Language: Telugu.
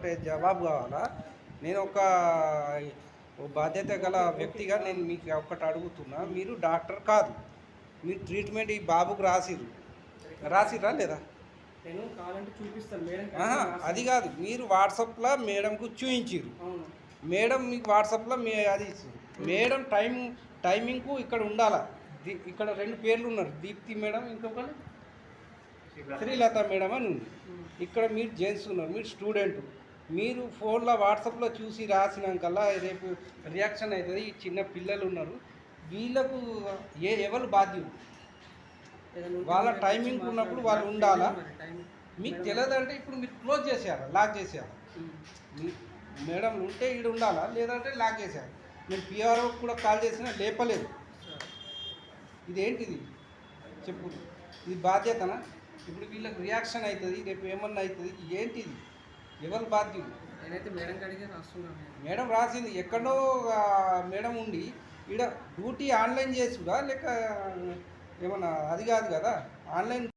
ఒకటే జవాబు కావాలా. నేను ఒక బాధ్యత గల వ్యక్తిగా నేను మీకు ఒకటి అడుగుతున్నా. మీరు డాక్టర్ కాదు, మీరు ట్రీట్మెంట్ ఈ బాబుకు రాసిరా లేదా? నేను కావాలంటే చూపిస్తాను మేడం. అది కాదు, మీరు వాట్సాప్లో మేడంకు చూయించారు. మేడం మీకు వాట్సాప్లో అది ఇస్తుంది. మేడం టైమింగ్కు ఇక్కడ ఉండాలా. ఇక్కడ 2 పేర్లు ఉన్నారు, దీప్తి మేడం, ఇంకొకరు శ్రీలత మేడం అని ఉంది. ఇక్కడ మీరు జెంట్స్ ఉన్నారు, మీరు స్టూడెంట్. మీరు ఫోన్లో వాట్సాప్లో చూసి రాసినాకల్లా రేపు రియాక్షన్ అవుతుంది. ఈ చిన్న పిల్లలు ఉన్నారు, వీళ్ళకు ఎవరు బాధ్యులు? వాళ్ళ టైమింగ్ ఉన్నప్పుడు వాళ్ళు ఉండాలా. మీకు తెలియదంటే ఇప్పుడు మీరు క్లోజ్ చేసేయాలి, లాక్ చేసేయాలి. మేడం ఉంటే ఈడు ఉండాలా, లేదంటే లాక్ చేసేయాలి. నేను పిఆర్ఓ కూడా కాల్ చేసినా లేపలేదు. ఇదేంటిది చెప్పు, ఇది బాధ్యతనా? ఇప్పుడు వీళ్ళకి రియాక్షన్ అవుతుంది, రేపు ఏమన్నా అవుతుంది, ఏంటిది? ఎవరు బాధ్యులు? నేనైతే మేడం అడిగే రాస్తున్నాను. మేడం రాసింది ఎక్కడో మేడం ఉండి ఈడ డ్యూటీ ఆన్లైన్ చేసుడా లేక ఏమన్నా? అది కాదు కదా, ఆన్లైన్